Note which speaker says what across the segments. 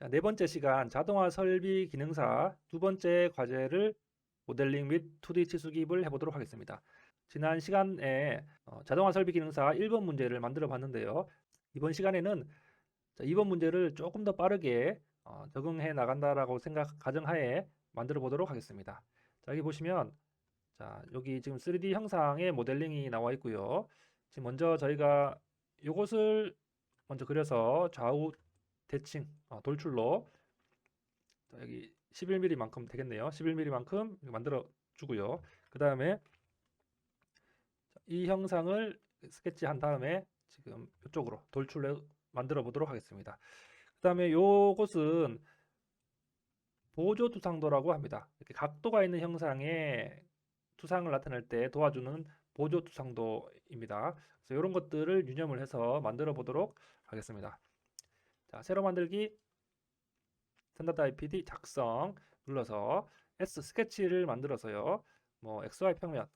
Speaker 1: 자, 네 번째 시간 자동화 설비 기능사 두 번째 과제를 모델링 및 2D 치수 기입을 해보도록 하겠습니다. 지난 시간에 자동화 설비 기능사 1번 문제를 만들어 봤는데요. 이번 시간에는 2번 문제를 조금 더 빠르게 적응해 나간다라고 가정하에 만들어 보도록 하겠습니다. 자, 여기 보시면 자, 여기 지금 3D 형상의 모델링이 나와 있고요. 지금 먼저 저희가 이것을 먼저 그려서 좌우 대칭 돌출로 자, 여기 11mm만큼 되겠네요. 11mm만큼 만들어 주고요. 그 다음에 이 형상을 스케치한 다음에 지금 이쪽으로 돌출로 만들어 보도록 하겠습니다. 그 다음에 요것은 보조 투상도라고 합니다. 이렇게 각도가 있는 형상에 투상을 나타낼 때 도와주는 보조 투상도입니다. 그래서 이런 것들을 유념을 해서 만들어 보도록 하겠습니다. 자, 새로 만들기 스탠다드 IPD 작성 눌러서 S 스케치를 만들어서요. 뭐 XY 평면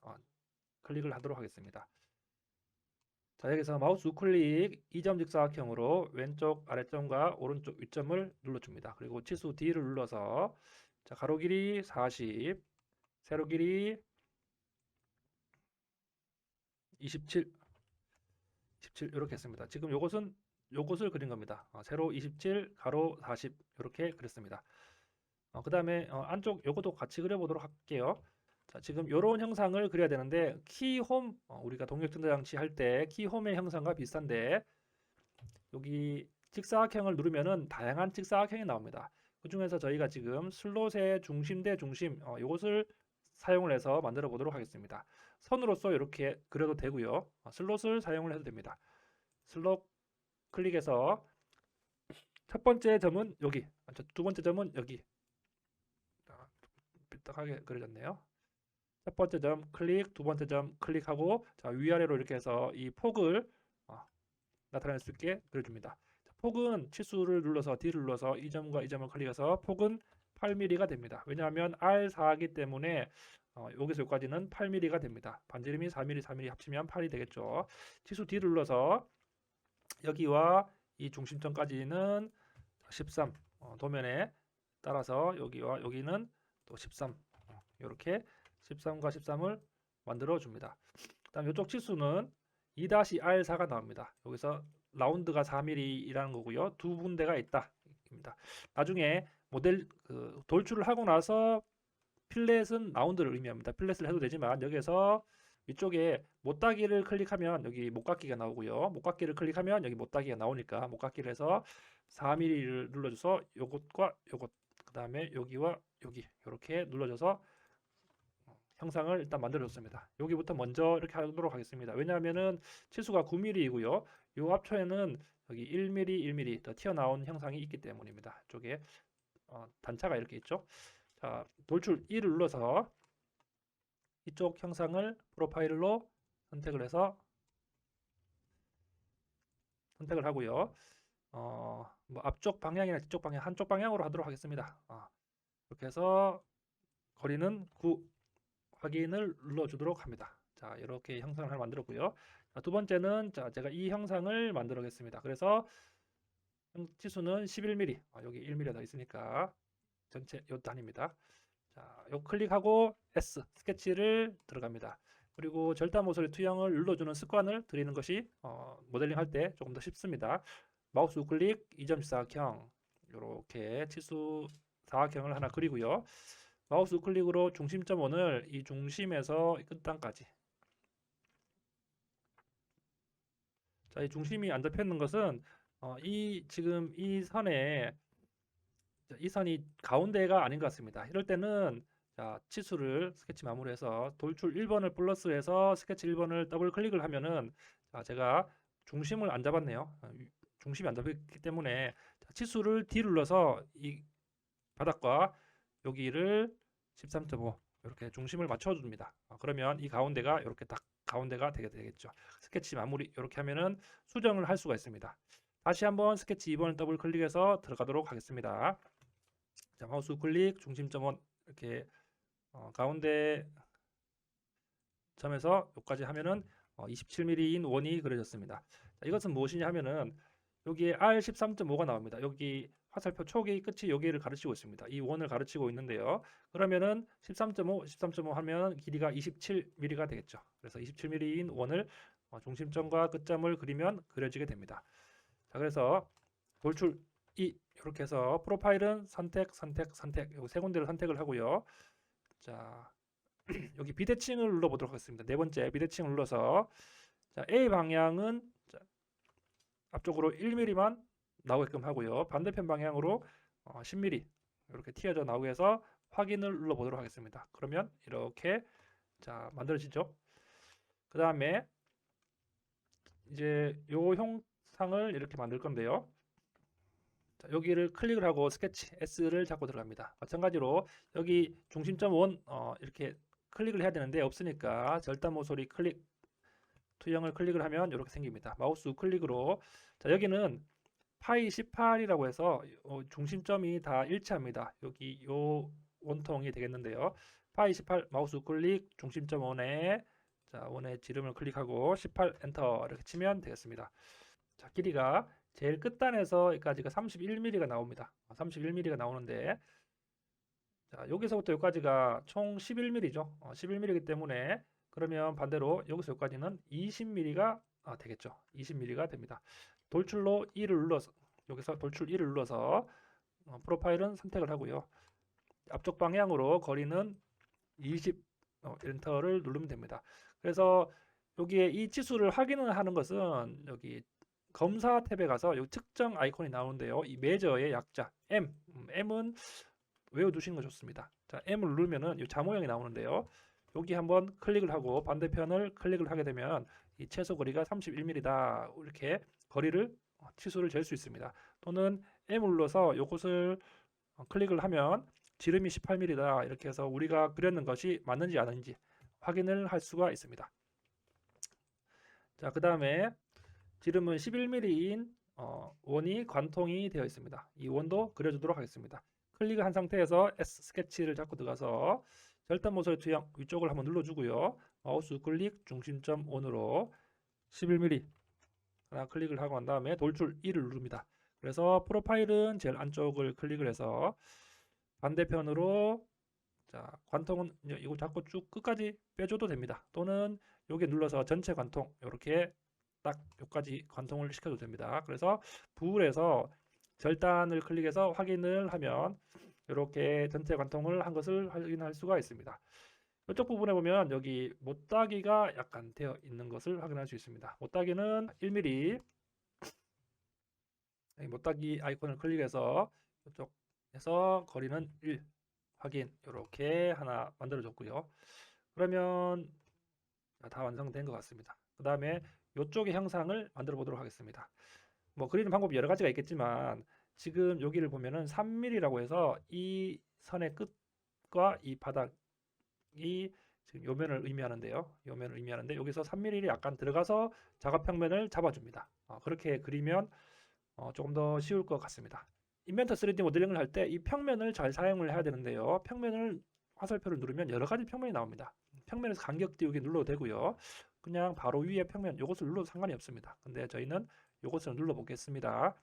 Speaker 1: 클릭을 하도록 하겠습니다. 자, 여기서 마우스 우클릭 2점 직사각형으로 왼쪽 아래점과 오른쪽 윗점을 눌러줍니다. 그리고 치수 D를 눌러서 자, 가로 길이 40, 세로 길이 27 이렇게 했습니다. 지금 요것을 그린 겁니다. 세로 27, 가로 40 이렇게 그렸습니다. 그 다음에 안쪽 요것도 같이 그려보도록 할게요. 자, 지금 이런 형상을 그려야 되는데 키홈 우리가 동력전자장치 할 때 키홈의 형상과 비슷한데 여기 직사각형을 누르면은 다양한 직사각형이 나옵니다. 그 중에서 저희가 지금 슬롯의 중심 대 중심 이것을 사용을 해서 만들어 보도록 하겠습니다. 선으로서 이렇게 그려도 되고요. 슬롯을 사용을 해도 됩니다. 슬롯 클릭해서 첫 번째 점은 여기, 두 번째 점은 여기 삐딱하게 그려졌네요. 첫 번째 점 클릭, 두 번째 점 클릭하고 자, 위아래로 이렇게 해서 이 폭을 나타낼 수 있게 그려줍니다. 자, 폭은 치수를 눌러서 D를 눌러서 이 점과 이 점을 클릭해서 폭은 8mm가 됩니다. 왜냐하면 R4이기 때문에 여기서 여기까지는 8mm가 됩니다. 반지름이 4mm, 4mm 합치면 8이 되겠죠. 치수 D를 눌러서 여기와 이 중심점까지는 13 도면에 따라서 여기와 여기는 또 13 이렇게 13과 13을 만들어 줍니다. 그다음 이쪽 치수는 2-R4가 나옵니다. 여기서 라운드가 4mm이라는 거고요. 두 군데가 있다. 입니다. 나중에 모델 돌출을 하고 나서 필렛은 라운드를 의미합니다. 필렛을 해도 되지만 여기에서 위쪽에 못따기를 클릭하면 여기 못깎기가 나오고요. 못깎기를 클릭하면 여기 못따기가 나오니까 못깎기를 해서 4mm를 눌러줘서 요것과 요것 그 다음에 여기와 여기 이렇게 눌러줘서 형상을 일단 만들어줬습니다. 여기부터 먼저 이렇게 하도록 하겠습니다. 왜냐하면은 치수가 9mm이고요. 요 앞초에는 여기 1mm, 1mm 더 튀어나온 형상이 있기 때문입니다. 이쪽에 단차가 이렇게 있죠. 자, 돌출 2를 눌러서 이쪽 형상을 프로파일로 선택을 해서 선택을 하고요. 뭐 앞쪽 방향이나 뒤쪽 방향 한쪽 방향으로 하도록 하겠습니다. 이렇게 해서 거리는 9 확인을 눌러주도록 합니다. 자, 이렇게 형상을 하나 만들었고요. 자, 두 번째는 자, 제가 이 형상을 만들어겠습니다. 그래서 치수는 11mm, 여기 1mm 더 있으니까 전체 요 단위입니다. 자, 요 클릭하고 S 스케치를 들어갑니다. 그리고 절단 모서리 투영을 눌러주는 습관을 들이는 것이 모델링 할 때 조금 더 쉽습니다. 마우스 우클릭 2점 사각형 이렇게 치수 사각형을 하나 그리고요. 마우스 우클릭으로 중심점 원을 이 중심에서 끝단까지 자, 이 중심이 안 잡혀 있는 것은 지금 이 선에 이 선이 가운데가 아닌 것 같습니다. 이럴 때는 자, 치수를 스케치 마무리해서 돌출 1번을 플러스해서 스케치 1번을 더블 클릭을 하면은 자, 제가 중심을 안 잡았네요. 중심이 안 잡혔기 때문에 자, 치수를 D 눌러서 이 바닥과 여기를 13.5 이렇게 중심을 맞춰줍니다. 그러면 이 가운데가 이렇게 딱 가운데가 되겠죠. 스케치 마무리 이렇게 하면은 수정을 할 수가 있습니다. 다시 한번 스케치 2번을 더블 클릭해서 들어가도록 하겠습니다. 자, 마우스 클릭 중심점은 이렇게 가운데 점에서 여기까지 하면은 27mm인 원이 그려졌습니다. 자, 이것은 무엇이냐 하면은 여기에 R13.5가 나옵니다. 여기 화살표 촉이 끝이 여기를 가르치고 있습니다. 이 원을 가르치고 있는데요. 그러면은 13.5, 13.5 하면 길이가 27mm가 되겠죠. 그래서 27mm인 원을 중심점과 끝점을 그리면 그려지게 됩니다. 자, 그래서 돌출 2 이렇게 해서 프로파일은 선택, 선택, 선택 요 세 군데를 선택을 하고요. 자, 여기 비대칭을 눌러보도록 하겠습니다. 네 번째 비대칭을 눌러서 자, A 방향은 자, 앞쪽으로 1mm만 나오게끔 하고요. 반대편 방향으로 10mm 이렇게 튀어져 나오게 해서 확인을 눌러보도록 하겠습니다. 그러면 이렇게 자 만들어지죠. 그 다음에 이제 요 형상을 이렇게 만들 건데요. 자, 여기를 클릭을 하고 스케치 S를 잡고 들어갑니다. 마찬가지로 여기 중심점 원 이렇게 클릭을 해야 되는데 없으니까 절단 모서리 클릭 투영을 클릭을 하면 이렇게 생깁니다. 마우스 우클릭으로 자 여기는 파이 18이라고 해서 중심점이 다 일치합니다. 여기 요 원통이 되겠는데요. 파이 18 마우스 우클릭 중심점 원에 자 원의 지름을 클릭하고 18 엔터 이렇게 치면 되겠습니다. 자 길이가 제일 끝단에서 여기까지가 31mm가 나옵니다. 31mm가 나오는데 자 여기서부터 여기까지가 총 11mm죠. 11mm이기 때문에 그러면 반대로 여기서 여기까지는 20mm가 되겠죠. 20mm가 됩니다. 돌출로 2를 눌러서 여기서 돌출 2를 눌러서 프로파일은 선택을 하고요. 앞쪽 방향으로 거리는 20 엔터를 누르면 됩니다. 그래서 여기에 이 치수를 확인을 하는 것은 여기 검사 탭에 가서 이 측정 아이콘이 나오는데요. 이 메저의 약자 M은 외워두시는 거 좋습니다. 자, M을 누르면은 이 자모형이 나오는데요. 여기 한번 클릭을 하고 반대편을 클릭을 하게 되면 이 최소 거리가 31mm다. 이렇게 거리를 치수를 잴 수 있습니다. 또는 M을 눌러서 이곳을 클릭을 하면 지름이 18mm다. 이렇게 해서 우리가 그렸는 것이 맞는지 아닌지 확인을 할 수가 있습니다. 자, 그 다음에 지름은 11mm인 원이 관통이 되어 있습니다. 이 원도 그려주도록 하겠습니다. 클릭한 상태에서 S 스케치를 잡고 들어가서 절단 모서리 투영 위쪽을 한번 눌러주고요. 마우스 클릭 중심점 원으로 11mm 하나 클릭을 하고 난 다음에 돌출 2를 누릅니다. 그래서 프로파일은 제일 안쪽을 클릭을 해서 반대편으로 자 관통은 이거 잡고 쭉 끝까지 빼줘도 됩니다. 또는 여기 눌러서 전체 관통 이렇게 딱 여기까지 관통을 시켜도 됩니다. 그래서 부울에서 절단을 클릭해서 확인을 하면 이렇게 전체 관통을 한 것을 확인할 수가 있습니다. 이쪽 부분에 보면 여기 못따기가 약간 되어 있는 것을 확인할 수 있습니다. 못따기는 1mm 못따기 아이콘을 클릭해서 이쪽에서 거리는 1 확인 이렇게 하나 만들어 줬고요. 그러면 다 완성된 것 같습니다. 그 다음에 이쪽의 형상을 만들어 보도록 하겠습니다. 뭐 그리는 방법이 여러 가지가 있겠지만 지금 여기를 보면은 3mm라고 해서 이 선의 끝과 이 바닥이 지금 요면을 의미하는데요. 요면을 의미하는데 여기서 3mm를 약간 들어가서 작업 평면을 잡아줍니다. 그렇게 그리면 조금 더 쉬울 것 같습니다. 인벤터 3D 모델링을 할 때 이 평면을 잘 사용을 해야 되는데요. 평면을 화살표를 누르면 여러 가지 평면이 나옵니다. 평면에서 간격 띄우기 눌러도 되고요. 그냥 바로 위에 평면 이것을 눌러도 상관이 없습니다. 근데 저희는 이것을 눌러 보겠습니다.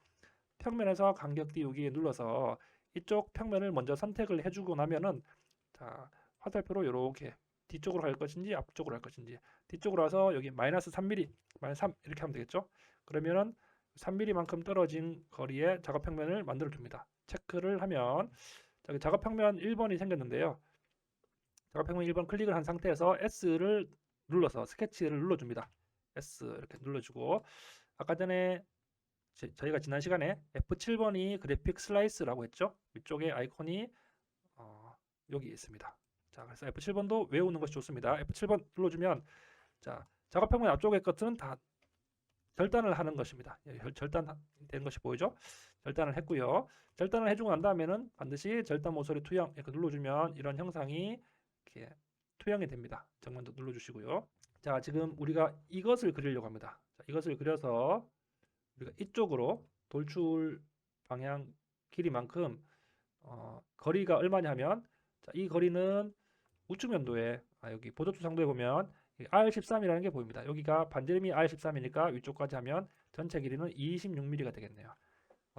Speaker 1: 평면에서 간격 띄우기 눌러서 이쪽 평면을 먼저 선택을 해주고 나면은 자 화살표로 이렇게 뒤쪽으로 갈 것인지 앞쪽으로 할 것인지 뒤쪽으로 와서 여기 마이너스 3mm 마이너스 3 이렇게 하면 되겠죠. 그러면은 3mm만큼 떨어진 거리에 작업 평면을 만들어 줍니다. 체크를 하면 작업 평면 1번이 생겼는데요. 작업 평면 1번 클릭을 한 상태에서 S를 눌러서 스케치를 눌러줍니다. S 이렇게 눌러주고 아까 전에 저희가 지난 시간에 F7번이 그래픽 슬라이스라고 했죠. 위쪽에 아이콘이 여기 있습니다. 자, 그래서 F7번도 외우는 것이 좋습니다. F7번 눌러주면 자 작업 평면 앞쪽의 것들은 다 절단을 하는 것입니다. 절단된 것이 보이죠? 절단을 했고요. 절단을 해주고 난 다음에는 반드시 절단 모서리 투영 이렇게 눌러주면 이런 형상이 이렇게 투영이 됩니다. 정면도 눌러주시고요. 자, 지금 우리가 이것을 그리려고 합니다. 자, 이것을 그려서 우리가 이쪽으로 돌출 방향 길이만큼 거리가 얼마냐 하면 자, 이 거리는 우측 면도에 여기 보조투 상도에 보면 R13이라는 게 보입니다. 여기가 반지름이 R13이니까 위쪽까지 하면 전체 길이는 26mm가 되겠네요.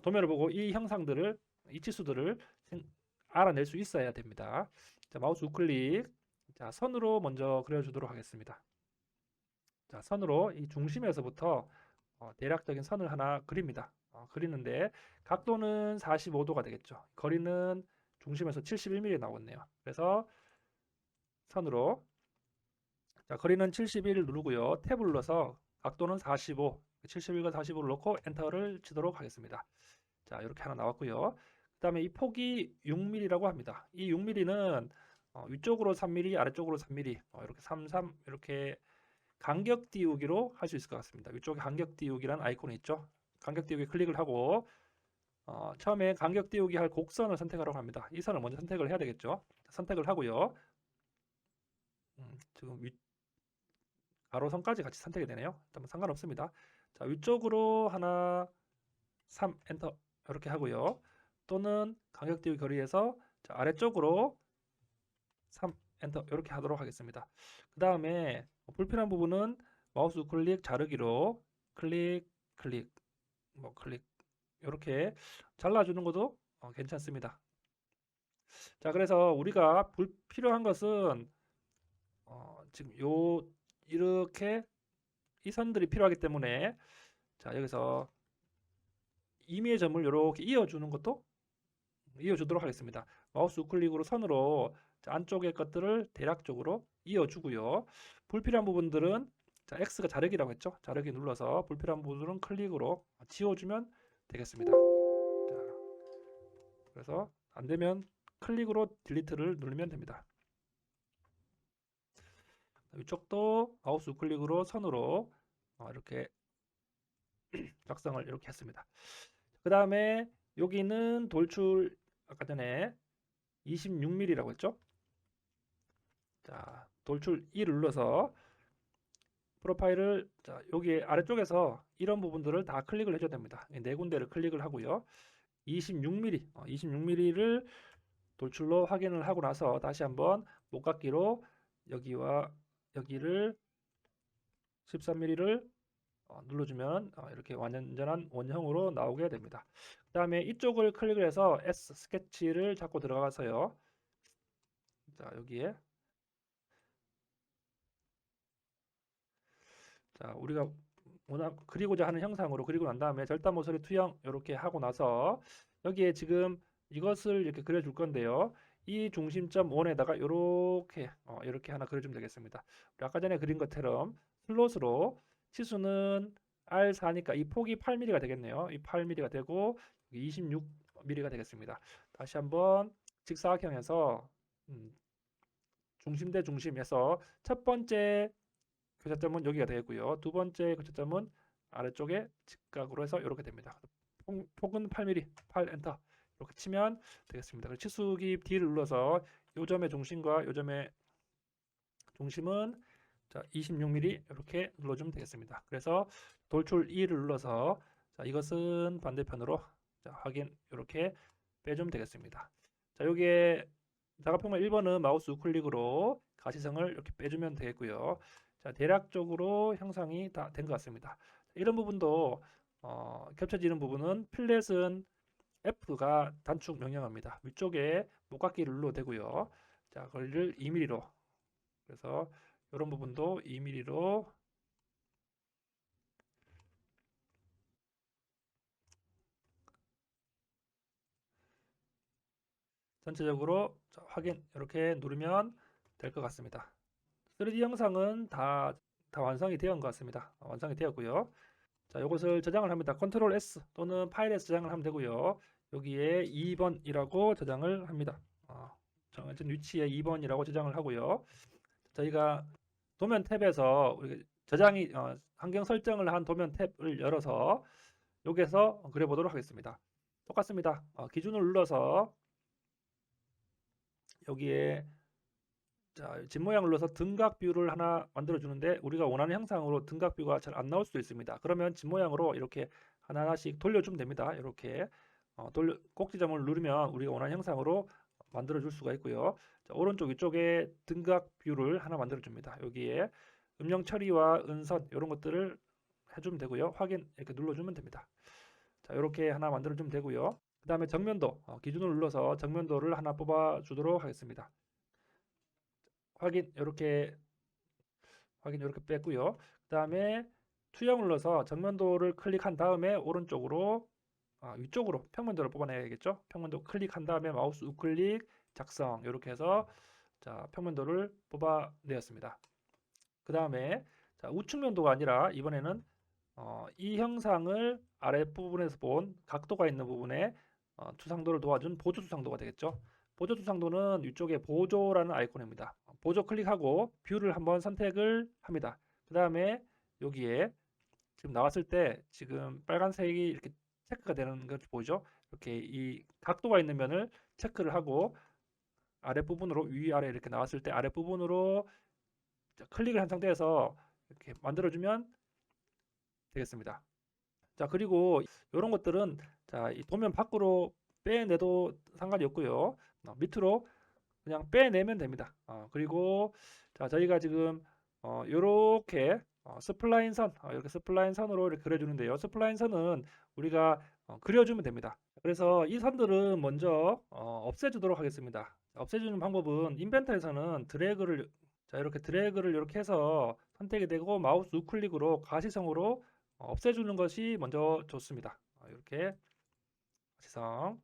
Speaker 1: 도면을 보고 이 형상들을, 이 치수들을 알아낼 수 있어야 됩니다. 자, 마우스 우클릭. 자, 선으로 먼저 그려주도록 하겠습니다. 자, 선으로 이 중심에서부터 대략적인 선을 하나 그립니다. 그리는데 각도는 45도가 되겠죠. 거리는 중심에서 71mm 나오겠네요. 그래서 선으로, 자, 거리는 71을 누르고요. 탭을 눌러서 각도는 45, 71과 45를 넣고 엔터를 치도록 하겠습니다. 자, 이렇게 하나 나왔고요. 그 다음에 이 폭이 6mm라고 합니다. 이 6mm는 위쪽으로 3mm, 아래쪽으로 3mm, 이렇게 33, 이렇게 간격 띄우기로 할 수 있을 것 같습니다. 위쪽에 간격 띄우기라는 아이콘이 있죠. 간격 띄우기 클릭을 하고 처음에 간격 띄우기 할 곡선을 선택하라고 합니다. 이 선을 먼저 선택을 해야 되겠죠. 선택을 하고요. 지금 가로선까지 같이 선택이 되네요. 일단 상관없습니다. 자, 위쪽으로 하나 3 엔터 이렇게 하고요. 또는 간격 띄우기 거리에서 자, 아래쪽으로 3 엔터 이렇게 하도록 하겠습니다. 그 다음에 불필요한 부분은 마우스 우클릭 자르기로 클릭 클릭 클릭 이렇게 잘라주는 것도 괜찮습니다. 자, 그래서 우리가 불필요한 것은 지금 이렇게 이 선들이 필요하기 때문에 자, 여기서 임의의 점을 이렇게 이어주는 것도 이어주도록 하겠습니다. 마우스 우클릭으로 선으로 안쪽의 것들을 대략적으로 이어주고요. 불필요한 부분들은 자, X가 자르기라고 했죠. 자르기 눌러서 불필요한 부분은 클릭으로 지워주면 되겠습니다. 자, 그래서 안되면 클릭으로 딜리트를 누르면 됩니다. 이쪽도 마우스 우클릭으로 선으로 이렇게 작성을 이렇게 했습니다. 그 다음에 여기는 돌출 아까 전에 26mm라고 했죠. 자, 돌출 2를 눌러서 프로파일을 자, 여기 아래쪽에서 이런 부분들을 다 클릭을 해줘야 됩니다. 네 군데를 클릭을 하고요. 26mm, 26mm를 돌출로 확인을 하고 나서 다시 한번 목각기로 여기와 여기를 13mm를 눌러주면 이렇게 완전한 원형으로 나오게 됩니다. 그 다음에 이쪽을 클릭을 해서 S 스케치를 잡고 들어가서요. 자, 여기에 자, 우리가 그리고자 하는 형상으로 그리고 난 다음에 절단 모서리 투영 이렇게 하고 나서 여기에 지금 이것을 이렇게 그려줄 건데요. 이 중심점 원에다가 이렇게 하나 그려주면 되겠습니다. 우리 아까 전에 그린 것처럼 슬롯으로 치수는 R4니까 이 폭이 8mm가 되겠네요. 이 8mm가 되고 26mm가 되겠습니다. 다시 한번 직사각형에서 중심 대 중심에서 첫 번째 교차점은 여기가 되겠고요. 두 번째 교차점은 아래쪽에 직각으로 해서 이렇게 됩니다. 폭은 8mm, 8 엔터 이렇게 치면 되겠습니다. 치수기 D를 눌러서 요 점의 중심과 요 점의 중심은 자, 26mm 이렇게 눌러주면 되겠습니다. 그래서 돌출 2를 눌러서 자, 이것은 반대편으로 자, 확인 이렇게 빼주면 되겠습니다. 자, 여기에 사각평면 1번은 마우스 우클릭으로 가시성을 이렇게 빼주면 되겠고요. 자, 대략적으로 형상이 다 된 것 같습니다. 이런 부분도 겹쳐지는 부분은 필렛은 F가 단축 명령어입니다. 위쪽에 목각기를 눌러도 되고요. 자, 거리를 2mm로 그래서 이런 부분도 2mm로 전체적으로 자, 확인 이렇게 누르면 될 것 같습니다. 3D 영상은 다 완성이 되었던 것 같습니다. 완성이 되었고요. 자, 이것을 저장을 합니다. 컨트롤 S 또는 파일에서 저장을 하면 되고요. 여기에 2번이라고 저장을 합니다. 정해진 위치에 2번이라고 저장을 하고요. 저희가 도면 탭에서 저장이 환경 설정을 한 도면 탭을 열어서 여기에서 그려보도록 하겠습니다. 똑같습니다. 기준을 눌러서 여기에 자, 집 모양을 눌러서 등각 뷰를 하나 만들어 주는데 우리가 원하는 형상으로 등각 뷰가 잘 안 나올 수도 있습니다. 그러면 집 모양으로 이렇게 하나하나씩 돌려주면 됩니다. 이렇게 꼭지점을 누르면 우리가 원하는 형상으로 만들어 줄 수가 있고요. 자, 오른쪽 위쪽에 등각 뷰를 하나 만들어 줍니다. 여기에 음영 처리와 은선 이런 것들을 해주면 되고요. 확인 이렇게 눌러주면 됩니다. 자, 이렇게 하나 만들어주면 되고요. 그 다음에 정면도 기준을 눌러서 정면도를 하나 뽑아주도록 하겠습니다. 확인 이렇게 뺐고요. 그 다음에 투영 눌러서 정면도를 클릭한 다음에 오른쪽으로 위쪽으로 평면도를 뽑아내야겠죠. 평면도 클릭한 다음에 마우스 우클릭 작성 이렇게 해서 자, 평면도를 뽑아내었습니다. 그 다음에 우측면도가 아니라 이번에는 이 형상을 아랫부분에서 본 각도가 있는 부분에 추상도를 도와준 보조 추상도가 되겠죠. 보조 추상도는 위쪽에 보조라는 아이콘입니다. 보조 클릭하고 뷰를 한번 선택을 합니다. 그 다음에 여기에 지금 나왔을 때 지금 빨간색이 이렇게 체크가 되는 것 보이죠? 이렇게 이 각도가 있는 면을 체크를 하고 아랫부분으로 위아래 이렇게 나왔을 때 아랫부분으로 클릭을 한 상태에서 이렇게 만들어주면 되겠습니다. 자, 그리고 이런 것들은 자, 이 도면 밖으로 빼내도 상관이 없고요. 밑으로 그냥 빼내면 됩니다. 그리고 자, 저희가 지금 요렇게 스플라인 선 이렇게 스플라인 선으로 이렇게 그려주는데요. 스플라인 선은 우리가 그려주면 됩니다. 그래서 이 선들은 먼저 없애주도록 하겠습니다. 없애주는 방법은 인벤터에서는 드래그를 자, 이렇게 드래그를 이렇게 해서 선택이 되고 마우스 우클릭으로 가시성으로 없애주는 것이 먼저 좋습니다. 이렇게 가시성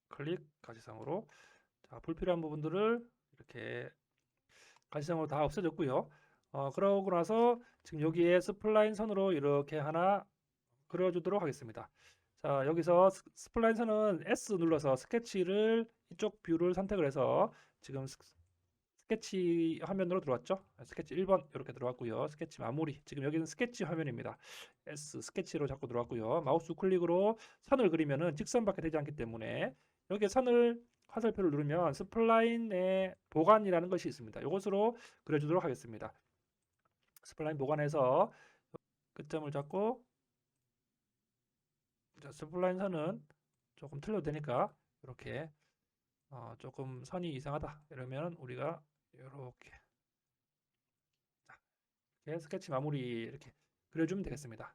Speaker 1: 클릭 가시성으로 자, 불필요한 부분들을 이렇게 가시성으로 다 없애줬고요. 그러고 나서 지금 여기에 스플라인 선으로 이렇게 하나 그려주도록 하겠습니다. 자, 여기서 스플라인 선은 S 눌러서 스케치를 이쪽 뷰를 선택을 해서 지금 스케치 화면으로 들어왔죠. 스케치 1번 이렇게 들어왔고요. 스케치 마무리 지금 여기는 스케치 화면입니다. S 스케치로 자꾸 들어왔고요. 마우스 클릭으로 선을 그리면은 직선밖에 되지 않기 때문에 여기에 선을 화살표를 누르면 스플라인의 보관이라는 것이 있습니다. 이것으로 그려주도록 하겠습니다. 스플라인 보관해서 끝점을 잡고 자, 스플라인 선은 조금 틀려도 되니까 이렇게 조금 선이 이상하다 이러면 우리가 이렇게 스케치 마무리 이렇게 그려주면 되겠습니다.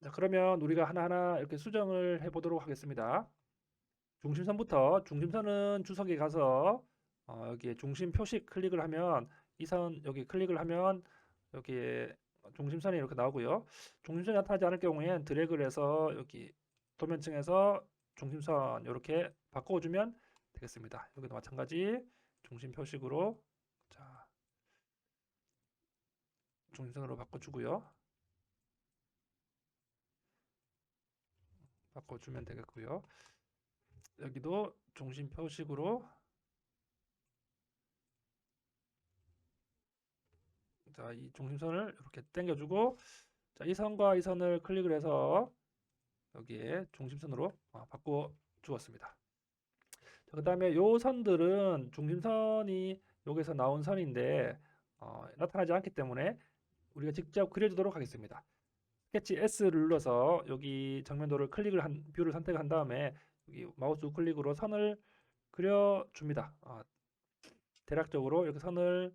Speaker 1: 자, 그러면 우리가 하나하나 이렇게 수정을 해보도록 하겠습니다. 중심선부터 중심선은 주석에 가서 여기에 중심 표식 클릭을 하면 이 선 여기 클릭을 하면 여기에 중심선이 이렇게 나오고요. 중심선이 나타나지 않을 경우에는 드래그를 해서 여기 도면층에서 중심선 이렇게 바꿔주면 되겠습니다. 여기도 마찬가지 중심 표식으로 자, 중심선으로 바꿔주고요. 바꿔주면 되겠고요. 여기도 중심 표식으로 자, 이 중심선을 이렇게 당겨주고 자, 이 선과 이 선을 클릭을 해서 여기에 중심선으로 바꿔 주었습니다. 그 다음에 요 선들은 중심선이 여기서 나온 선인데 나타나지 않기 때문에 우리가 직접 그려주도록 하겠습니다. 스케치 S를 눌러서 여기 정면도를 클릭을 한 뷰를 선택한 다음에 여기 마우스 우클릭으로 선을 그려줍니다. 대략적으로 이렇게 선을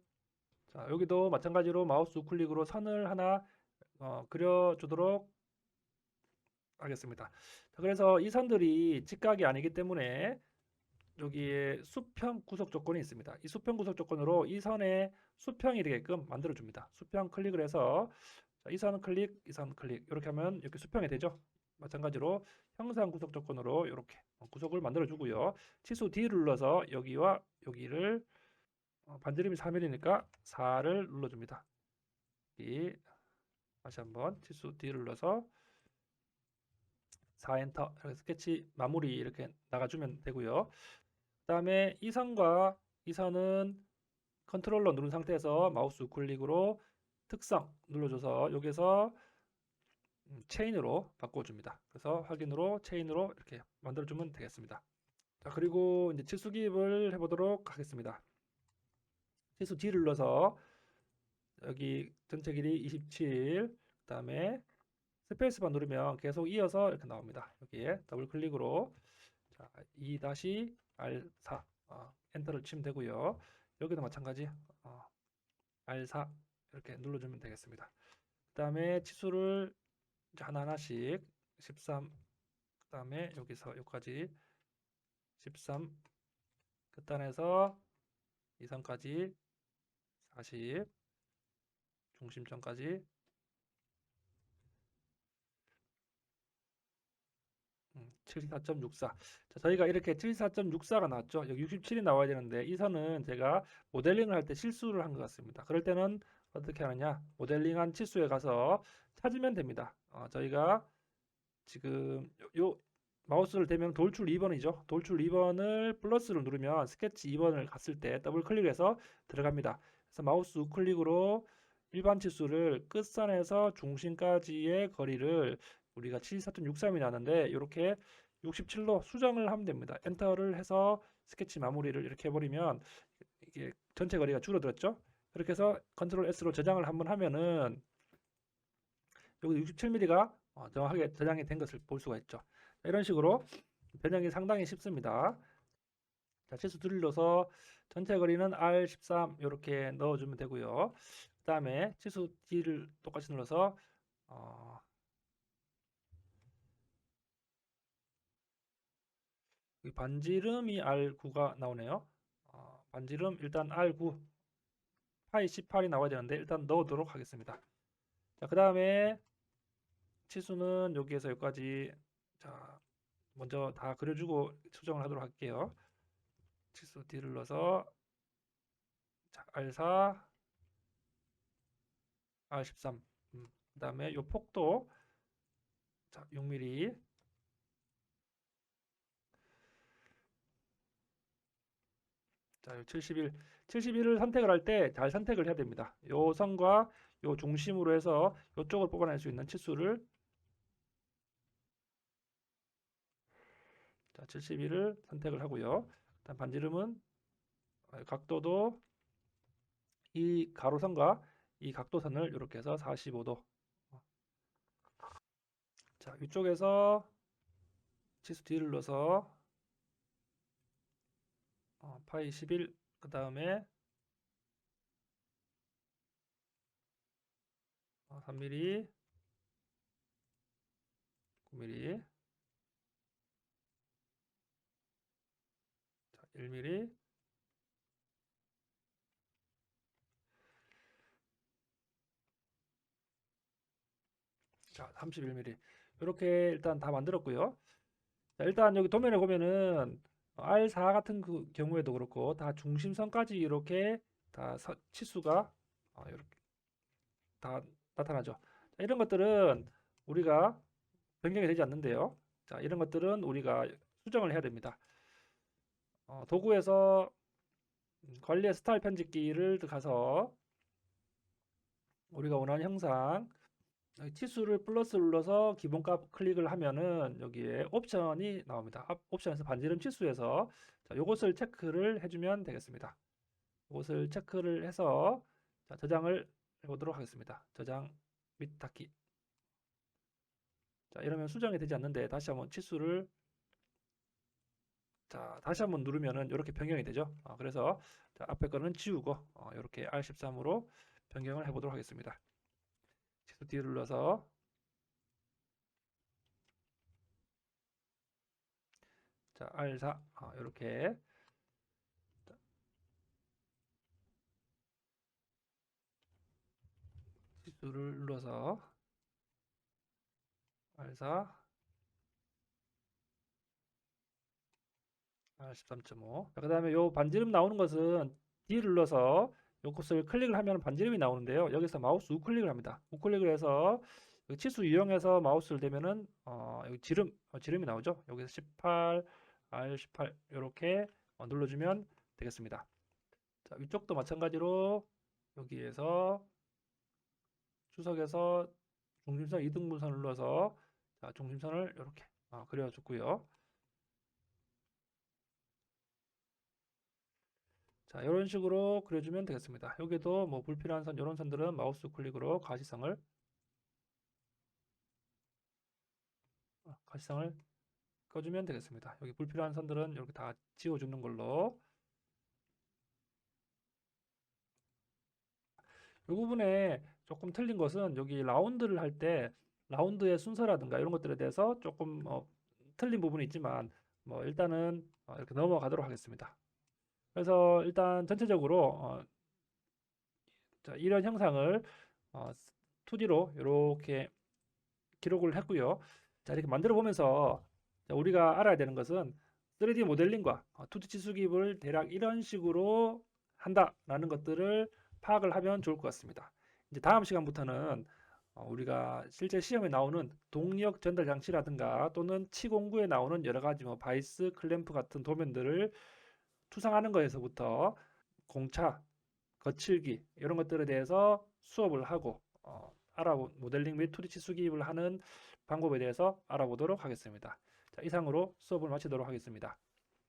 Speaker 1: 자, 여기도 마찬가지로 마우스 우클릭으로 선을 하나 그려주도록 하겠습니다. 자, 그래서 이 선들이 직각이 아니기 때문에 여기에 수평 구속 조건이 있습니다. 이 수평 구속 조건으로 이 선에 수평이 되게끔 만들어 줍니다. 수평 클릭을 해서 자, 이 선 클릭, 이 선 클릭 이렇게 하면 이렇게 수평이 되죠. 마찬가지로 형상 구속 조건으로 이렇게 구속을 만들어 주고요. 치수 D를 눌러서 여기와 여기를 반지름이 3mm니까 4를 눌러줍니다. 이 다시 한번 치수 D를 눌러서 4 엔터 이렇게 스케치 마무리 이렇게 나가주면 되고요. 그 다음에 이 선과 이 선은 컨트롤러 누른 상태에서 마우스 우클릭으로 특성 눌러줘서 여기서 체인으로 바꿔줍니다. 그래서 확인으로 체인으로 이렇게 만들어주면 되겠습니다. 자, 그리고 이제 치수 기입을 해보도록 하겠습니다. 치수 D를 눌러서 여기 전체 길이 27, 그 다음에 스페이스바 누르면 계속 이어서 이렇게 나옵니다. 여기에 더블 클릭으로 자, 2-R4 엔터를 치면 되고요. 여기도 마찬가지 R4 이렇게 눌러주면 되겠습니다. 그 다음에 치수를 이제 하나하나씩 13, 그 다음에 여기서 여기까지 13, 끝단에서 이 선까지 40, 중심점까지 74.64. 자, 저희가 이렇게 74.64가 나왔죠. 여기 67이 나와야 되는데 이 선은 제가 모델링을 할 때 실수를 한 것 같습니다. 그럴 때는 어떻게 하느냐? 모델링한 치수에 가서 찾으면 됩니다. 저희가 지금 요 마우스를 대면 돌출 2번이죠. 돌출 2번을 플러스를 누르면 스케치 2번을 갔을 때 더블 클릭해서 들어갑니다. 그래서 마우스 우클릭으로 일반 치수를 끝선에서 중심까지의 거리를 우리가 74.63이 나는데 이렇게 67로 수정을 하면 됩니다. 엔터를 해서 스케치 마무리를 이렇게 해버리면 이게 전체 거리가 줄어들었죠. 그렇게 해서 컨트롤 S로 저장을 한번 하면은 여기 67mm가 정확하게 저장이 된 것을 볼 수가 있죠. 이런 식으로 변형이 상당히 쉽습니다. 자, 치수 드릴러서 전체 거리는 R13 이렇게 넣어주면 되고요. 그 다음에 치수 D를 똑같이 눌러서 반지름이 R9가 나오네요. 반지름 일단 R9 파이 18이 나와야 되는데 일단 넣도록 하겠습니다. 자, 그 다음에 치수는 여기에서 여기까지 자 먼저 다 그려주고 수정을 하도록 할게요. 치수 D를 넣어서 자, R4, R13 그 다음에 요 폭도 자, 6mm 자, 71을 선택을 할 때 잘 선택을 해야 됩니다. 요 선과 요 중심으로 해서 요쪽을 뽑아낼 수 있는 치수를 자, 71을 선택을 하고요. 일단 반지름은 각도도 이 가로선과 이 각도선을 이렇게 해서 45도. 자, 위쪽에서 치수 D를 넣어서 파이 11, 그 다음에 3mm, 9mm, 자, 1mm, 자, 31mm. 이렇게 일단 다 만들었고요. 자, 일단 여기 도면에 보면은 R4 같은 그 경우에도 그렇고 다 중심선까지 이렇게 다 치수가 이렇게 다 나타나죠. 자, 이런 것들은 우리가 변경이 되지 않는데요. 자, 이런 것들은 우리가 수정을 해야 됩니다. 도구에서 관리의 스타일 편집기를 가서 우리가 원하는 형상 치수를 플러스 눌러서 기본값 클릭을 하면은 여기에 옵션이 나옵니다. 옵션에서 반지름 치수에서 자, 요것을 체크를 해주면 되겠습니다. 이것을 체크를 해서 자, 저장을 해보도록 하겠습니다. 저장 및 닫기. 자, 이러면 수정이 되지 않는데 다시 한번 치수를 자, 다시 한번 누르면은 이렇게 변경이 되죠. 그래서 자, 앞에 거는 지우고 이렇게 R13으로 변경을 해보도록 하겠습니다. 치수 D를 눌러서 자, R4 이렇게 치수를 눌러서 R4 13.5. 그 다음에 요 반지름 나오는 것은 D를 눌러서 요것을 클릭을 하면 반지름이 나오는데요. 여기서 마우스 우클릭을 합니다. 우클릭을 해서 치수 이용해서 마우스를 대면은 여기 지름이 나오죠. 여기서 18, R18 이렇게 눌러주면 되겠습니다. 자, 위쪽도 마찬가지로 여기에서 추석에서 중심선 이등분선을 눌러서 자, 중심선을 이렇게 그려줬고요. 자, 이런 식으로 그려주면 되겠습니다. 여기도 뭐 불필요한 선, 이런 선들은 마우스 클릭으로 가시성을 꺼주면 되겠습니다. 여기 불필요한 선들은 이렇게 다 지워주는 걸로. 이 부분에 조금 틀린 것은 여기 라운드를 할 때 라운드의 순서라든가 이런 것들에 대해서 조금 틀린 부분이 있지만 뭐 일단은 이렇게 넘어가도록 하겠습니다. 그래서 일단 전체적으로 자, 이런 형상을 2D로 이렇게 기록을 했고요. 자, 이렇게 만들어 보면서 우리가 알아야 되는 것은 3D 모델링과 2D 치수 기입을 대략 이런 식으로 한다라는 것들을 파악을 하면 좋을 것 같습니다. 이제 다음 시간부터는 우리가 실제 시험에 나오는 동력 전달 장치라든가 또는 치공구에 나오는 여러 가지 뭐 바이스, 클램프 같은 도면들을 투상하는 것에서부터 공차, 거칠기 이런 것들에 대해서 수업을 하고 모델링 및 2D 치수 기입을 하는 방법에 대해서 알아보도록 하겠습니다. 자, 이상으로 수업을 마치도록 하겠습니다.